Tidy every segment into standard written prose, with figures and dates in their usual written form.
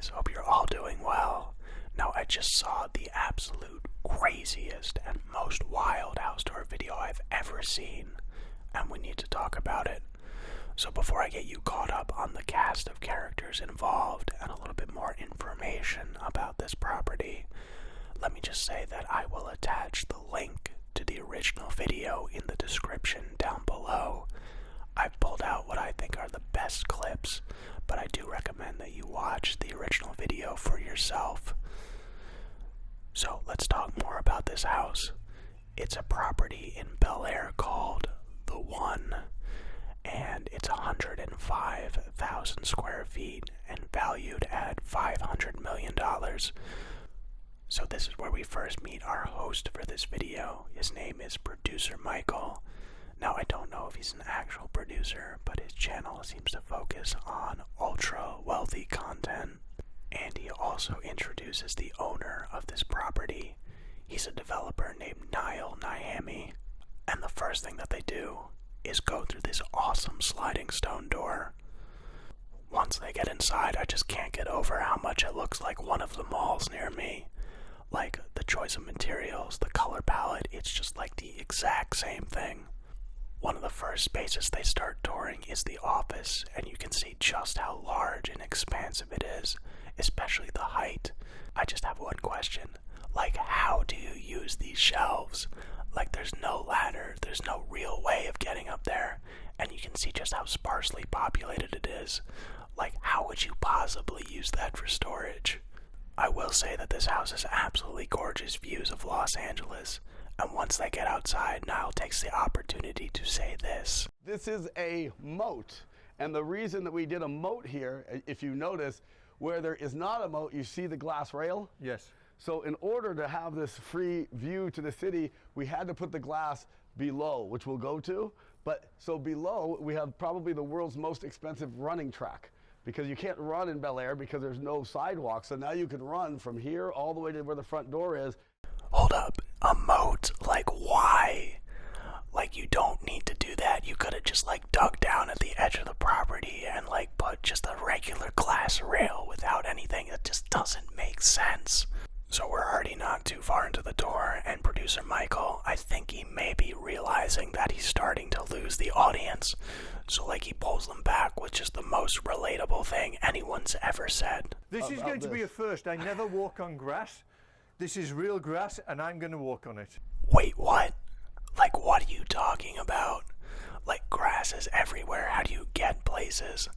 guys, hope you're all doing well. Now, I just saw the absolute craziest and most wild house tour video I've ever seen, and we need to talk about it. So before I get you caught up on the cast of characters involved and a little bit more information about this property, let me just say that I will attach the link to the original video in the description down below. I've pulled out what I think are the best clips, but I do recommend that you watch the original video for yourself. So let's talk more about this house. It's a property in Bel Air called The One, and it's 105,000 square feet and valued at $500 million. So this is where we first meet our host for this video. His name is Producer Michael. Now, I don't know if he's an actual producer, but his channel seems to focus on ultra wealthy content. And he also introduces the owner of this property. He's a developer named Niall Niami. And the first thing that they do is go through this awesome sliding stone door. Once they get inside, I just can't get over how much it looks like one of the malls near me. Like, the choice of materials, the color palette, it's just like the exact same thing. One of the first spaces they start touring is the office, and you can see just how large and expansive it is, especially the height. I just have one question. Like, how do you use these shelves? Like, there's no ladder, there's no real way of getting up there, and you can see just how sparsely populated it is. Like, how would you possibly use that for storage? I will say that this house has absolutely gorgeous views of Los Angeles. And once they get outside, Niall takes the opportunity to say this. This is a moat, and the reason that we did a moat here, if you notice, where there is not a moat, you see the glass rail? Yes. So in order to have this free view to the city, we had to put the glass below, which we'll go to. But so below, we have probably the world's most expensive running track, because you can't run in Bel Air because there's no sidewalk. So now you can run from here all the way to where the front door is. Hold up, a moat? Like, why? Like, you don't need to do that. You could have just, like, dug down at the edge of the property and, like, put just a regular glass rail without anything. It just doesn't make sense. So we're already not too far into the tour, and producer Michael, I think he may be realizing that he's starting to lose the audience. So, like, he pulls them back with just the most relatable thing anyone's ever said. This is going to be a first. I never walk on grass. This is real grass, and I'm going to walk on it. Wait, what? Like, what are you talking about? Like, grass is everywhere. How do you get places?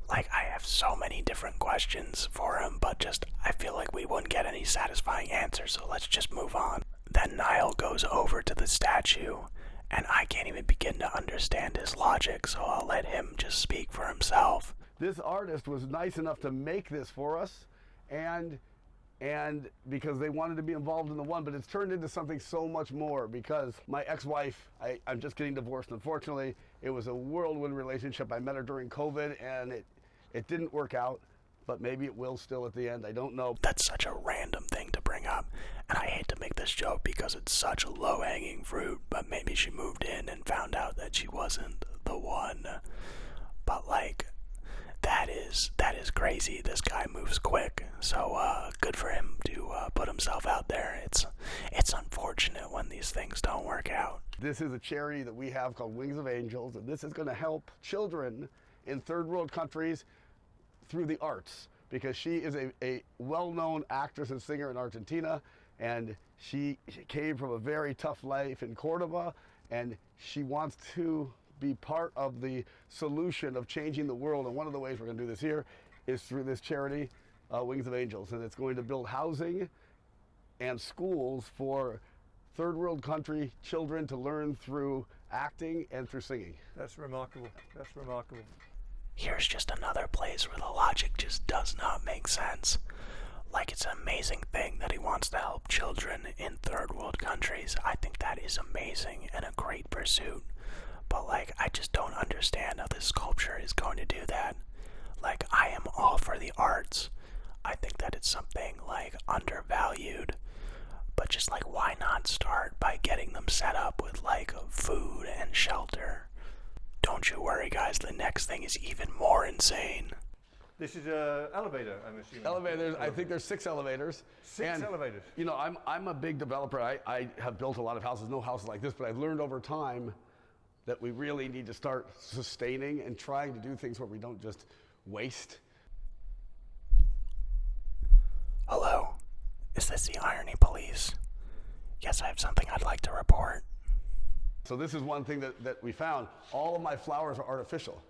Like, I have so many different questions for him, but just, I feel like we wouldn't get any satisfying answers, so let's just move on. Then Niall goes over to the statue, and I can't even begin to understand his logic, so I'll let him just speak for himself. This artist was nice enough to make this for us, and because they wanted to be involved in the one, but it's turned into something so much more, because my ex-wife, I'm just getting divorced, unfortunately. It was a whirlwind relationship. I met her during COVID, and it didn't work out, but maybe it will still at the end. I don't know. That's such a random thing to bring up, and I hate to make this joke because it's such a low-hanging fruit, but maybe she moved in and found out that she wasn't the one. But, like, that is crazy. This guy moves quick, so good for him to put himself out there. It's unfortunate when these things don't work out. This is a charity that we have called Wings of Angels, and this is going to help children in third world countries through the arts, because she is a well-known actress and singer in Argentina, and she came from a very tough life in Cordoba, and she wants to be part of the solution of changing the world. And one of the ways we're going to do this here is through this charity, Wings of Angels, and it's going to build housing and schools for third world country children to learn through acting and through singing. That's remarkable. That's remarkable. Here's just another place where the logic just does not make sense. Like, it's an amazing thing that he wants to help children in third world countries. I think that is amazing and a great pursuit. But, like, I just don't understand how this sculpture is going to do that. Like, I am all for the arts. I think that it's something, like, undervalued. But just, like, why not start by getting them set up with, like, food and shelter? Don't you worry, guys, the next thing is even more insane. This is an elevator, I'm assuming. Elevators, I think there's 6 elevators. Six elevators. You know, I'm a big developer. I have built a lot of houses, no houses like this, but I've learned over time that we really need to start sustaining and trying to do things where we don't just waste. Hello, is this the Irony Police? Yes, I have something I'd like to report. So this is one thing that we found. All of my flowers are artificial,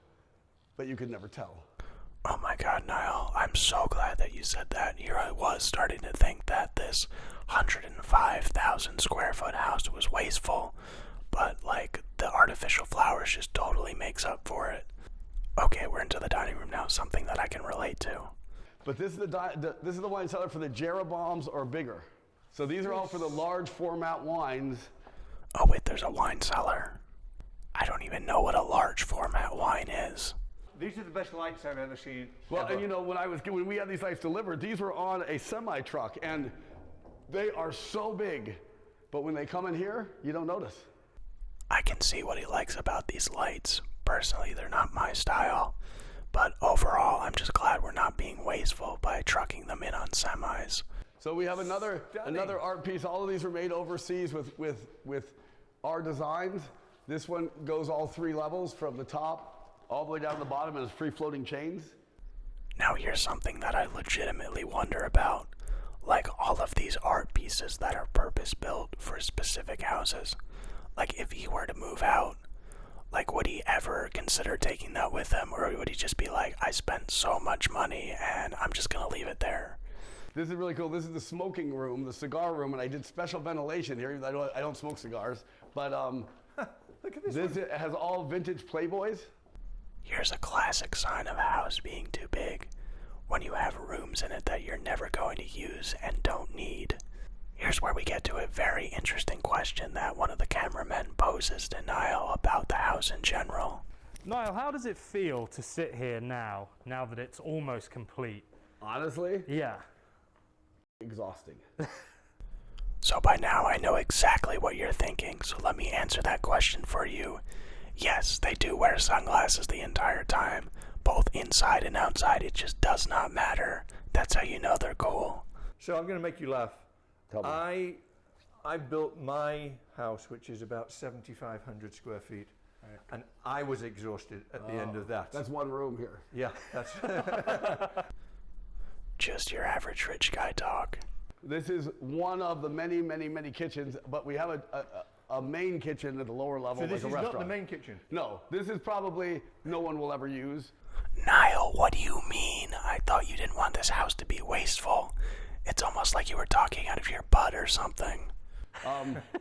but you could never tell. Oh my god, Niall, I'm so glad that you said that. Here I was starting to think that this 105,000 square foot house was wasteful, but like the artificial flowers just totally makes up for it. Okay, we're into the dining room now, something that I can relate to. But this is the wine cellar for the Jeroboams or bigger. So these are all for the large format wines. Oh wait, there's a wine cellar. I don't even know what a large format wine is. These are the best lights I've ever seen. Well, ever. and you know, when we had these lights delivered, these were on a semi truck, and they are so big. But when they come in here, you don't notice. I can see what he likes about these lights. Personally, they're not my style. But overall, I'm just glad we're not being wasteful by trucking them in on semis. So we have another art piece. All of these are made overseas with our designs. This one goes all 3 levels from the top all the way down to the bottom, and it's free floating chains. Now here's something that I legitimately wonder about. Like all of these art pieces that are purpose-built for specific houses. Like if he were to move out, like would he ever consider taking that with him? Or would he just be like, I spent so much money and I'm just gonna leave it there? This is really cool. This is the smoking room, the cigar room, and I did special ventilation here. I don't smoke cigars, but Look at this has all vintage Playboys. Here's a classic sign of a house being too big. When you have rooms in it that you're never going to use and don't need. Here's where we get to a very interesting question that one of the cameramen poses to Niall about the house in general. Niall, how does it feel to sit here now that it's almost complete? Honestly, Yeah. exhausting. So by now I know exactly what you're thinking, so let me answer that question for you. Yes, they do wear sunglasses the entire time, both inside and outside. It just does not matter. That's how you know they're cool. So I'm going to make you laugh. Tell me. I built my house, which is about 7,500 square feet, and I was exhausted at the end of that. That's one room here. Yeah, that's. Just your average rich guy talk. This is one of the many, many, many kitchens, but we have a main kitchen at the lower level, So like this a is restaurant. not the main kitchen. No, this is probably no one will ever use. Niall, what do you mean? I thought you didn't want this house to be wasteful. It's almost like you were talking out of your butt or something.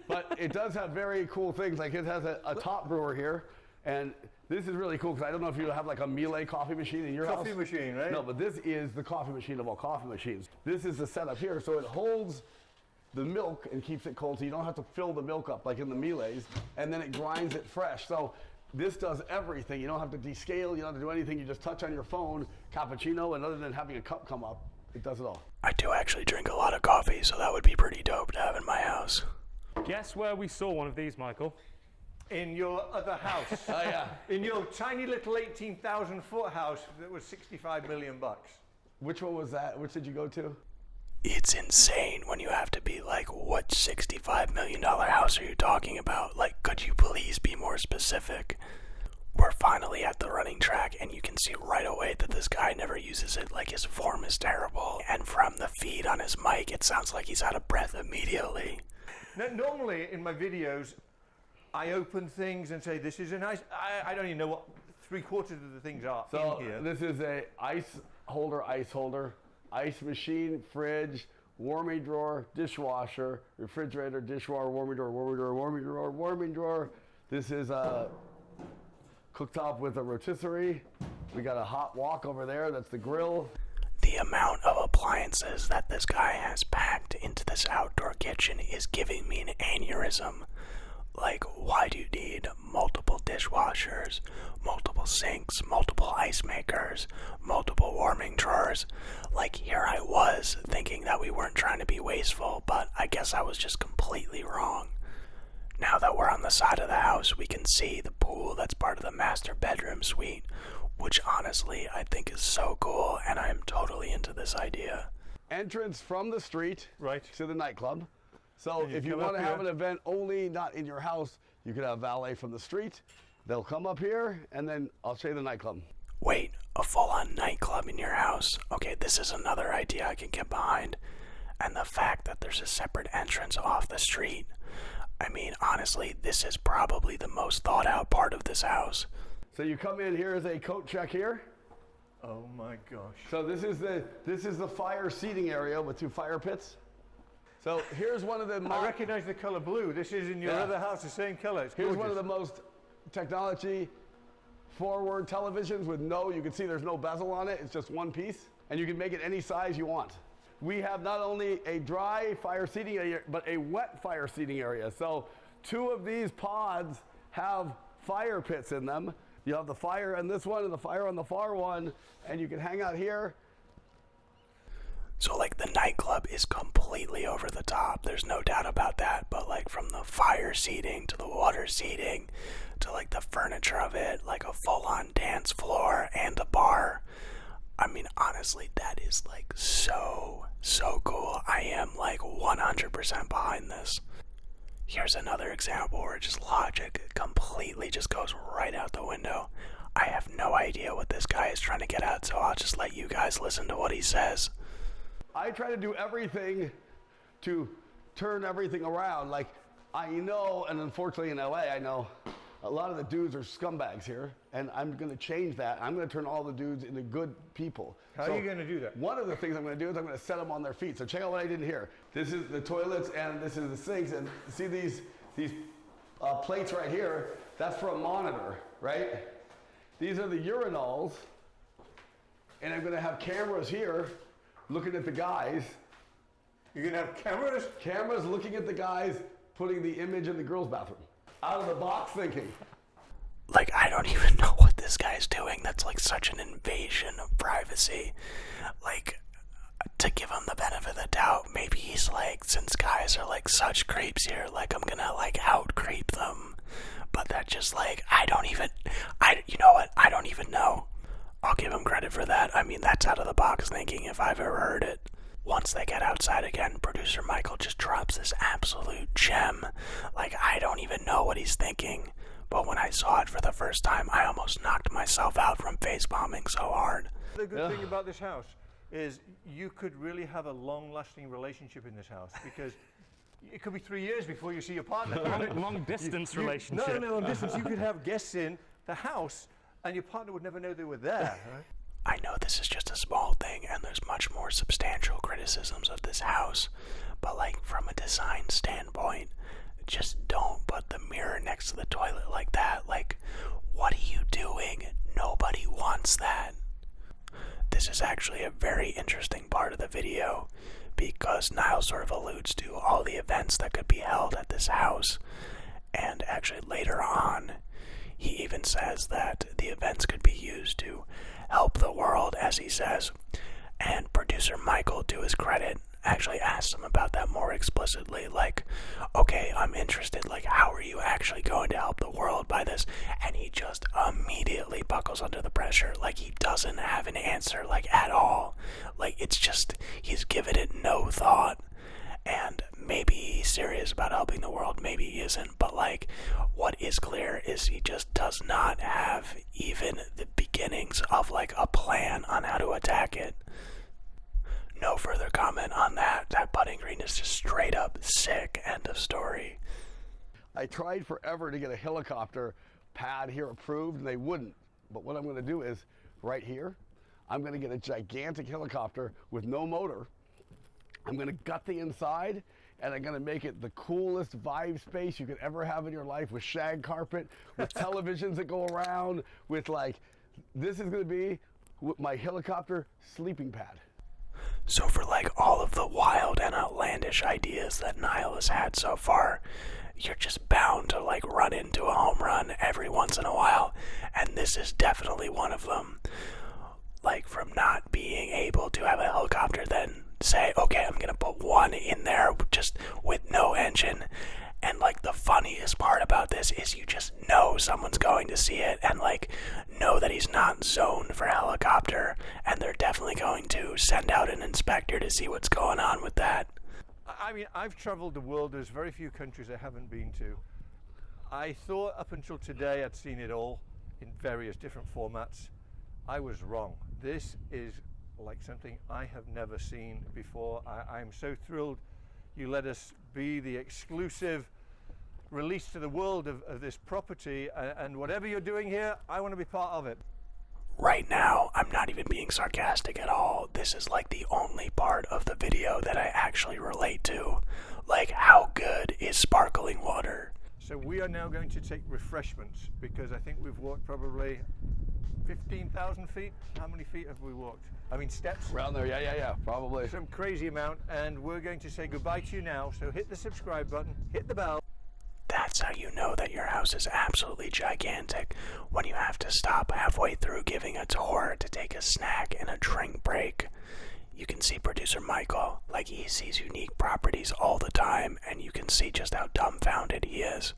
But it does have very cool things. Like it has a top brewer here, and this is really cool because I don't know if you have like a Miele coffee machine in your house. Coffee machine, right? No, but this is the coffee machine of all coffee machines. This is the setup here, so it holds the milk and keeps it cold, so you don't have to fill the milk up like in the Miele's, and then it grinds it fresh. So this does everything. You don't have to descale, you don't have to do anything. You just touch on your phone, cappuccino, and other than having a cup come up, it does it all. I do actually drink a lot of coffee, so that would be pretty dope to have in my house. Guess where we saw one of these, Michael? In your other house. Oh yeah. In your tiny little 18,000 foot house that was 65 million bucks. Which one was that? Which did you go to? It's insane when you have to be like, what $65 million house are you talking about? Like, could you please be more specific? We're finally at the running track, and you can see right away that this guy never uses it. Like, his form is terrible, and from the feed on his mic, it sounds like he's out of breath immediately. Now, normally in my videos, I open things and say, this is a nice, I don't even know what 3/4 of the things are So in here. this is a ice holder, ice machine, fridge, warming drawer, dishwasher, refrigerator, dishwasher, warming drawer, warming drawer, warming drawer, warming drawer. This is a cooktop with a rotisserie. We got a hot wok over there. That's the grill. The amount of appliances that this guy has packed into this outdoor kitchen is giving me an aneurysm. Like, why do you need multiple dishwashers, multiple sinks, multiple ice makers, multiple warming drawers? Like, here I was thinking that we weren't trying to be wasteful, but I guess I was just completely wrong. Now that we're on the side of the house, we can see the pool that's part of the master bedroom suite, which honestly I think is so cool, and I am totally into this idea. Entrance from the street Right. to the nightclub. So And you if you come want up to have here. an event only not in your house, you could have valet from the street. They'll come up here, and then I'll show you the nightclub. Wait, a full-on nightclub in your house? Okay, this is another idea I can get behind. And the fact that there's a separate entrance off the street. I mean, honestly, this is probably the most thought out part of this house. So you come in, here is a coat check here. Oh my gosh. So this is the fire seating area with 2 fire pits. So here's one of the I recognize the color blue. This is in your Yeah. other house, the same color. It's here's gorgeous. one of the most technology forward televisions with you can see there's no bezel on it. It's just one piece, and you can make it any size you want. We have not only a dry fire seating area, but a wet fire seating area. So 2 of these pods have fire pits in them. You have the fire on this one and the fire on the far one, and you can hang out here. So like the nightclub is completely over the top. There's no doubt about that. But like from the fire seating to the water seating to like the furniture of it, like a full-on dance floor and a bar. I mean, honestly, that is like so cool. I am like 100% behind this. Here's another example where just logic completely just goes right out the window. I have no idea what this guy is trying to get at, so I'll just let you guys listen to what he says. I try to do everything to turn everything around. Like, I know, and unfortunately in LA, I know a lot of the dudes are scumbags here, and I'm going to change that. I'm going to turn all the dudes into good people. How are you going to do that? One of the things I'm going to do is I'm going to set them on their feet. So check out what I did here. This is the toilets, and this is the sinks, and see these plates right here? That's for a monitor, right? These are the urinals, and I'm going to have cameras here looking at the guys. You're going to have cameras? Cameras looking at the guys putting the image in the girls' bathroom. Out of the box thinking. Like, I don't even know what this guy's doing. That's like such an invasion of privacy. Like, to give him the benefit of the doubt, maybe he's like, since guys are like such creeps here, like I'm gonna like out creep them. But that just like, you know what? I don't even know. I'll give him credit for that. I mean, that's out of the box thinking if I've ever heard it. Once they get outside again, producer Michael just drops this absolute gem. Like, I don't even know what he's thinking. But when I saw it for the first time, I almost knocked myself out from face bombing so hard. The good thing about this house is you could really have a long-lasting relationship in this house because it could be 3 years before you see your partner. Long distance relationship. No, long distance. You could have guests in the house and your partner would never know they were there. Right? I know this is just a small thing and there's much more substantial criticisms of this house, but like from a design standpoint, just don't put the mirror next to the toilet like that. Like, what are you doing? Nobody wants that. This is actually a very interesting part of the video because Niall sort of alludes to all the events that could be held at this house, and actually later on he even says that the events could be used to help the world, as he says. And producer Michael, to his credit, actually asks him about that more explicitly. Like, okay, I'm interested. Like, how are you actually going to help the world by this? And he just immediately buckles under the pressure. Like, he doesn't have an answer, like, at all. Like, it's just, he's given it no thought. And maybe he's serious about helping the world, maybe he isn't, but like, what is clear is he just does not have even the beginnings of like a plan on how to attack it. No further comment on that. That putting green is just straight up sick. End of story. I tried forever to get a helicopter pad here approved, and they wouldn't. But what I'm going to do is, right here, I'm going to get a gigantic helicopter with no motor. I'm going to gut the inside, and I'm going to make it the coolest vibe space you could ever have in your life, with shag carpet, with televisions that go around, with like, this is going to be my helicopter sleeping pad. So for like all of the wild and outlandish ideas that Niall has had so far, you're just bound to like run into a home run every once in a while, and this is definitely one of them. Like, from not being able to have a helicopter, then say, okay, I'm gonna put one in there just with no engine. And like, the funniest part about this is you just know someone's going to see it, and like, know that he's not zoned to send out an inspector to see what's going on with that. I mean, I've traveled the world. There's very few countries I haven't been to. I thought up until today I'd seen it all in various different formats. I was wrong. This is like something I have never seen before. I'm so thrilled you let us be the exclusive release to the world of this property, and whatever you're doing here, I want to be part of it. Right now, I'm not even being sarcastic at all. This is like the only part of the video that I actually relate to. Like, how good is sparkling water? So we are now going to take refreshments, because I think we've walked probably 15,000 feet. How many feet have we walked? I mean, steps? Around there, yeah, probably. Some crazy amount, and we're going to say goodbye to you now. So hit the subscribe button, hit the bell. That's how you know that your house is absolutely gigantic, when you have to stop halfway through giving a tour to take a snack and a drink break. You can see producer Michael, like he sees unique properties all the time, and you can see just how dumbfounded he is.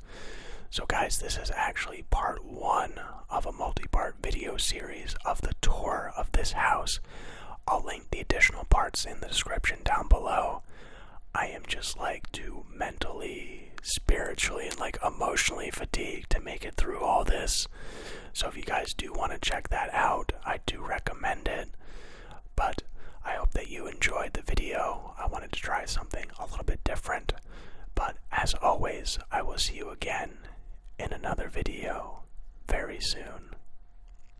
So guys, this is actually part 1 of a multi-part video series of the tour of this house. I'll link the additional parts in the description down below. I am just like too mentally, spiritually, and like emotionally fatigued to make it through all this. So if you guys do want to check that out, I do recommend it. But I hope that you enjoyed the video. I wanted to try something a little bit different. But as always, I will see you again in another video very soon.